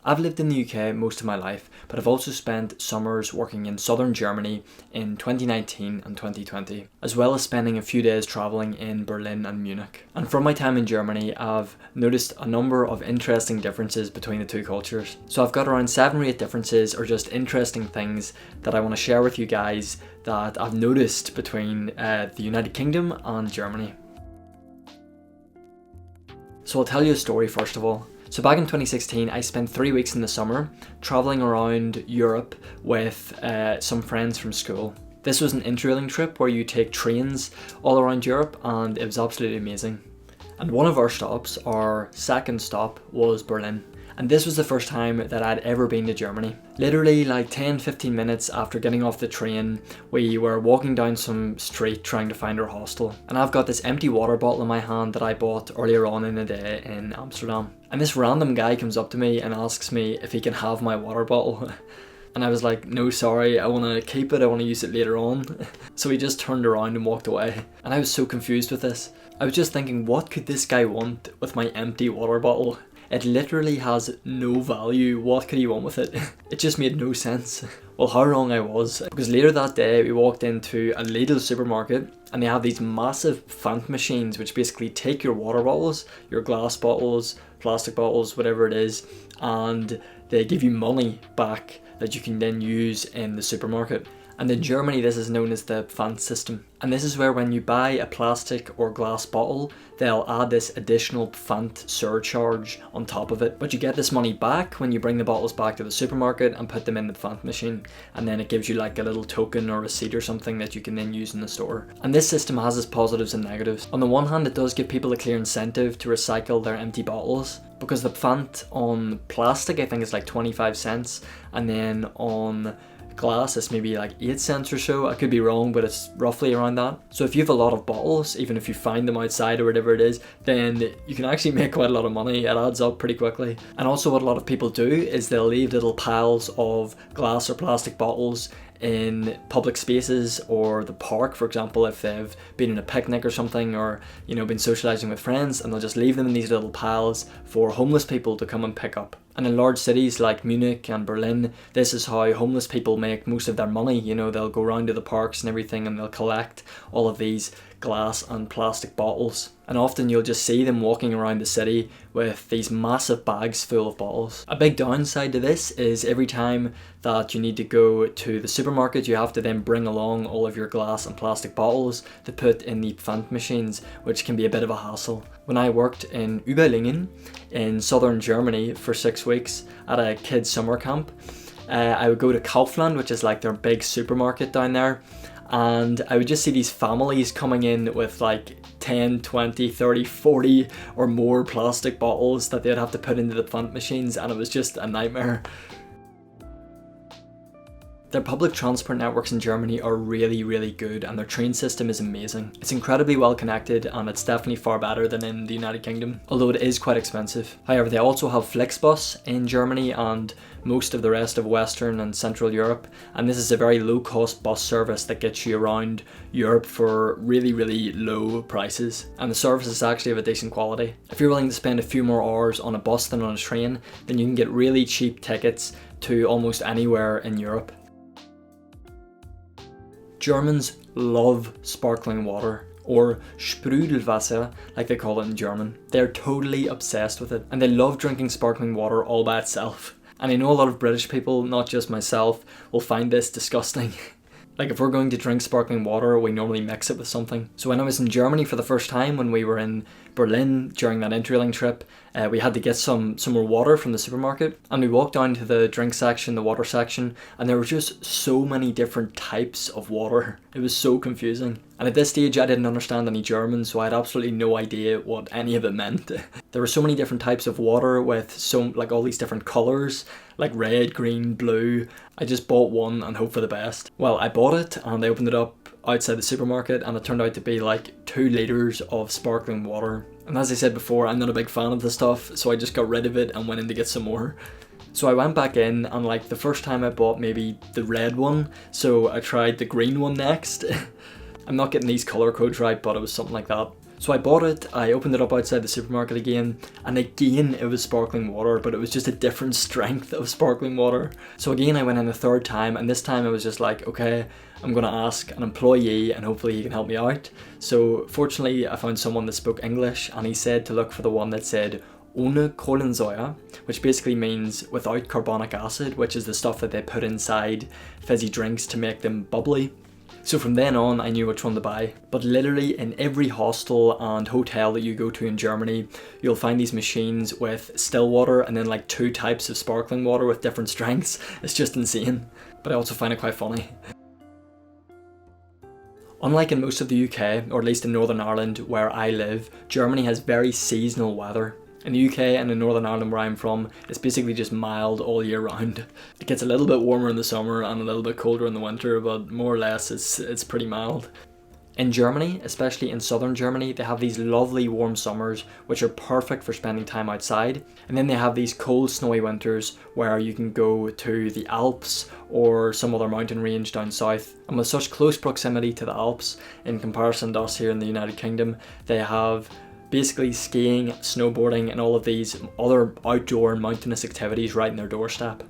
I've lived in the UK most of my life, but I've also spent summers working in southern Germany in 2019 and 2020, as well as spending a few days travelling in Berlin and Munich. And from my time in Germany, I've noticed a number of interesting differences between the two cultures. So I've got around 7 or 8 differences, or just interesting things that I want to share with you guys that I've noticed between the United Kingdom and Germany. So I'll tell you a story first of all. So back in 2016, I spent 3 weeks in the summer travelling around Europe with some friends from school. This was an interrailing trip where you take trains all around Europe, and it was absolutely amazing. And one of our stops, our second stop, was Berlin. And this was the first time that I'd ever been to Germany. Literally like 10-15 minutes after getting off the train, we were walking down some street trying to find our hostel. And I've got this empty water bottle in my hand that I bought earlier on in the day in Amsterdam. And this random guy comes up to me and asks me if he can have my water bottle. And I was like, no sorry, I want to keep it, I want to use it later on. So he just turned around and walked away. And I was so confused with this. I was just thinking, what could this guy want with my empty water bottle? It literally has no value. What could he want with it? It just made no sense. Well, how wrong I was, because later that day we walked into a Lidl supermarket and they have these massive Fanta machines which basically take your water bottles, your glass bottles, plastic bottles, whatever it is, and they give you money back that you can then use in the supermarket. And in Germany this is known as the Pfand system. And this is where when you buy a plastic or glass bottle, they'll add this additional Pfand surcharge on top of it. But you get this money back when you bring the bottles back to the supermarket and put them in the Pfand machine. And then it gives you like a little token or receipt or something that you can then use in the store. And this system has its positives and negatives. On the one hand, it does give people a clear incentive to recycle their empty bottles, because the Pfand on plastic I think is like 25 cents, and then on glass it's maybe like 8 cents or so. I could be wrong, but it's roughly around that. So if you have a lot of bottles, even if you find them outside or whatever it is, then you can actually make quite a lot of money. It adds up pretty quickly. And also what a lot of people do is they'll leave little piles of glass or plastic bottles in public spaces or the park, for example, if they've been in a picnic or something, or been socializing with friends, and they'll just leave them in these little piles for homeless people to come and pick up. And in large cities like Munich and Berlin, this is how homeless people make most of their money. They'll go around to the parks and everything and they'll collect all of these glass and plastic bottles. And often you'll just see them walking around the city with these massive bags full of bottles. A big downside to this is every time that you need to go to the supermarket, you have to then bring along all of your glass and plastic bottles to put in the Pfand machines, which can be a bit of a hassle. When I worked in Überlingen in southern Germany for 6 weeks at a kids summer camp, I would go to Kaufland, which is like their big supermarket down there, and I would just see these families coming in with like 10, 20, 30, 40 or more plastic bottles that they'd have to put into the Pfand machines, and it was just a nightmare. Their public transport networks in Germany are really, really good, and their train system is amazing. It's incredibly well connected, and it's definitely far better than in the United Kingdom, although it is quite expensive. However, they also have Flixbus in Germany and most of the rest of Western and Central Europe, and this is a very low cost bus service that gets you around Europe for really, really low prices, and the service is actually of a decent quality. If you're willing to spend a few more hours on a bus than on a train, then you can get really cheap tickets to almost anywhere in Europe. Germans love sparkling water, or Sprudelwasser like they call it in German. They're totally obsessed with it, and they love drinking sparkling water all by itself. And I know a lot of British people, not just myself, will find this disgusting. Like if we're going to drink sparkling water, we normally mix it with something. So when I was in Germany for the first time, when we were in Berlin during that interrailing trip, we had to get some more water from the supermarket, and we walked down to the drink section, the water section, and there were just so many different types of water. It was so confusing. And at this stage I didn't understand any German, so I had absolutely no idea what any of it meant. There were so many different types of water with all these different colours, like red, green, blue. I just bought one and hoped for the best. Well, I bought it and I opened it up outside the supermarket, and it turned out to be like 2 litres of sparkling water. And as I said before, I'm not a big fan of the stuff, so I just got rid of it and went in to get some more. So I went back in, and like the first time I bought maybe the red one, so I tried the green one next. I'm not getting these colour codes right, but it was something like that. So I bought it, I opened it up outside the supermarket again, and again it was sparkling water, but it was just a different strength of sparkling water. So again I went in a third time, and this time I was just like, okay, I'm gonna ask an employee and hopefully he can help me out. So fortunately I found someone that spoke English, and he said to look for the one that said ohne Kohlensäure, which basically means without carbonic acid, which is the stuff that they put inside fizzy drinks to make them bubbly. So from then on I knew which one to buy. But literally in every hostel and hotel that you go to in Germany, you'll find these machines with still water and then like 2 types of sparkling water with different strengths. It's just insane. But I also find it quite funny. Unlike in most of the UK, or at least in Northern Ireland where I live, Germany has very seasonal weather. In the UK and in Northern Ireland where I'm from, it's basically just mild all year round. It gets a little bit warmer in the summer and a little bit colder in the winter, but more or less it's pretty mild. In Germany, especially in southern Germany, they have these lovely warm summers which are perfect for spending time outside. And then they have these cold snowy winters where you can go to the Alps or some other mountain range down south. And with such close proximity to the Alps in comparison to us here in the United Kingdom, they have basically skiing, snowboarding and all of these other outdoor mountainous activities right in their doorstep.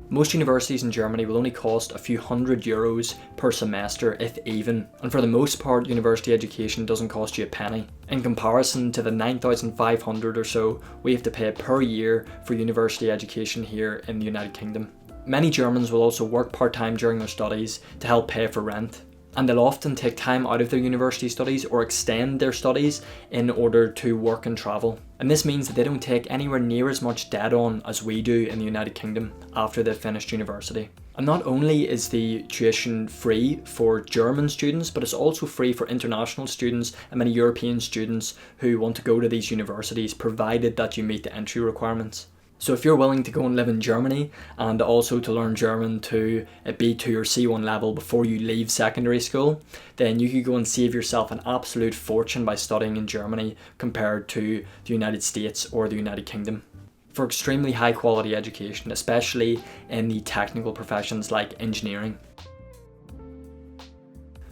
Most universities in Germany will only cost a few €100 per semester, if even, and for the most part university education doesn't cost you a penny. In comparison to the 9,500 or so we have to pay per year for university education here in the United Kingdom. Many Germans will also work part-time during their studies to help pay for rent. And they'll often take time out of their university studies or extend their studies in order to work and travel. And this means that they don't take anywhere near as much debt on as we do in the United Kingdom after they've finished university. And not only is the tuition free for German students, but it's also free for international students and many European students who want to go to these universities, provided that you meet the entry requirements. So if you're willing to go and live in Germany and also to learn German to a B2 or C1 level before you leave secondary school, then you could go and save yourself an absolute fortune by studying in Germany compared to the United States or the United Kingdom. For extremely high quality education, especially in the technical professions like engineering.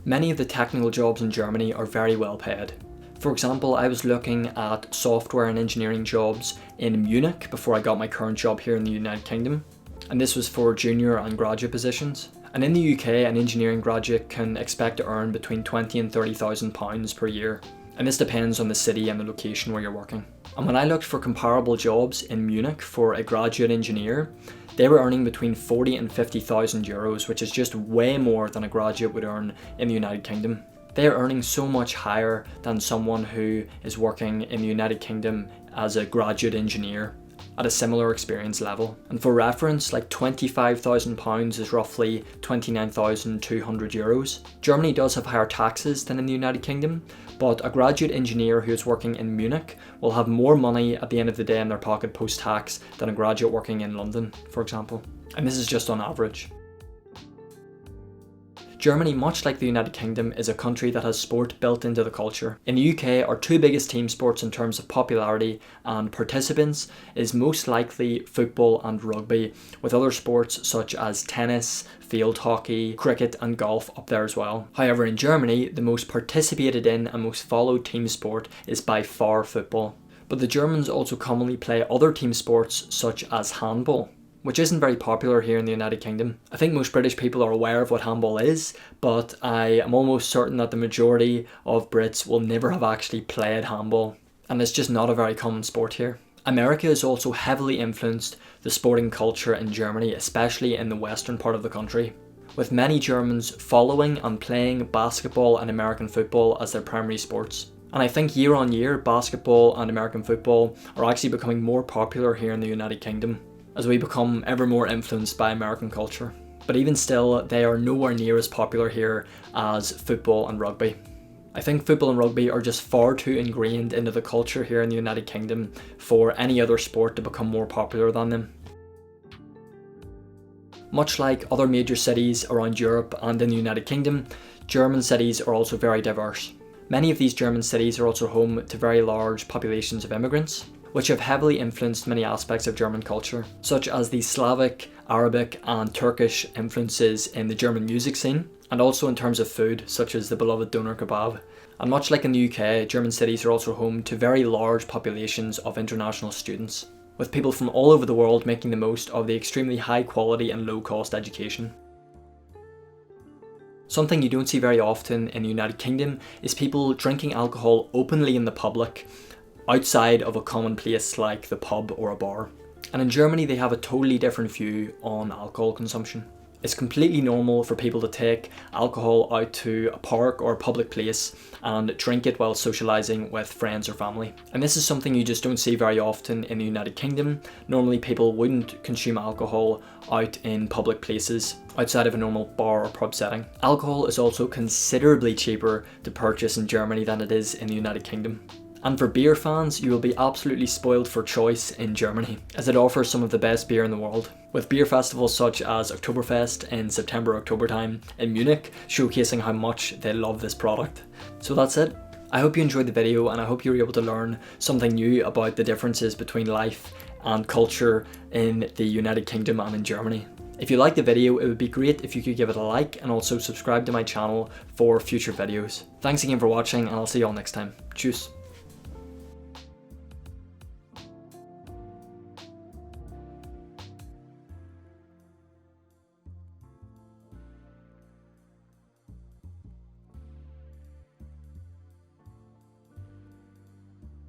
Many of the technical jobs in Germany are very well paid. For example, I was looking at software and engineering jobs in Munich before I got my current job here in the United Kingdom, and this was for junior and graduate positions. And in the UK, an engineering graduate can expect to earn between £20,000 and £30,000 per year, and this depends on the city and the location where you're working. And when I looked for comparable jobs in Munich for a graduate engineer, they were earning between 40 and 50,000 euros, which is just way more than a graduate would earn in the United Kingdom. They are earning so much higher than someone who is working in the United Kingdom as a graduate engineer at a similar experience level. And for reference, like £25,000 is roughly 29,200 euros. Germany does have higher taxes than in the United Kingdom, but a graduate engineer who is working in Munich will have more money at the end of the day in their pocket post-tax than a graduate working in London, for example. And this is just on average. Germany, much like the United Kingdom, is a country that has sport built into the culture. In the UK, our 2 biggest team sports in terms of popularity and participants is most likely football and rugby, with other sports such as tennis, field hockey, cricket and golf up there as well. However, in Germany, the most participated in and most followed team sport is by far football. But the Germans also commonly play other team sports such as handball, which isn't very popular here in the United Kingdom. I think most British people are aware of what handball is, but I am almost certain that the majority of Brits will never have actually played handball, and it's just not a very common sport here. America has also heavily influenced the sporting culture in Germany, especially in the western part of the country, with many Germans following and playing basketball and American football as their primary sports. And I think year on year, basketball and American football are actually becoming more popular here in the United Kingdom, as we become ever more influenced by American culture. But even still, they are nowhere near as popular here as football and rugby. I think football and rugby are just far too ingrained into the culture here in the United Kingdom for any other sport to become more popular than them. Much like other major cities around Europe and in the United Kingdom, German cities are also very diverse. Many of these German cities are also home to very large populations of immigrants, which have heavily influenced many aspects of German culture, such as the Slavic, Arabic and Turkish influences in the German music scene, and also in terms of food, such as the beloved doner kebab. And much like in the UK, German cities are also home to very large populations of international students, with people from all over the world making the most of the extremely high quality and low cost education. Something you don't see very often in the United Kingdom is people drinking alcohol openly in the public, outside of a common place like the pub or a bar. And in Germany they have a totally different view on alcohol consumption. It's completely normal for people to take alcohol out to a park or a public place and drink it while socialising with friends or family. And this is something you just don't see very often in the United Kingdom. Normally people wouldn't consume alcohol out in public places outside of a normal bar or pub setting. Alcohol is also considerably cheaper to purchase in Germany than it is in the United Kingdom. And for beer fans, you will be absolutely spoiled for choice in Germany, as it offers some of the best beer in the world, with beer festivals such as Oktoberfest in September-October time in Munich, showcasing how much they love this product. So that's it. I hope you enjoyed the video, and I hope you were able to learn something new about the differences between life and culture in the United Kingdom and in Germany. If you liked the video, it would be great if you could give it a like and also subscribe to my channel for future videos. Thanks again for watching, and I'll see you all next time. Tschüss.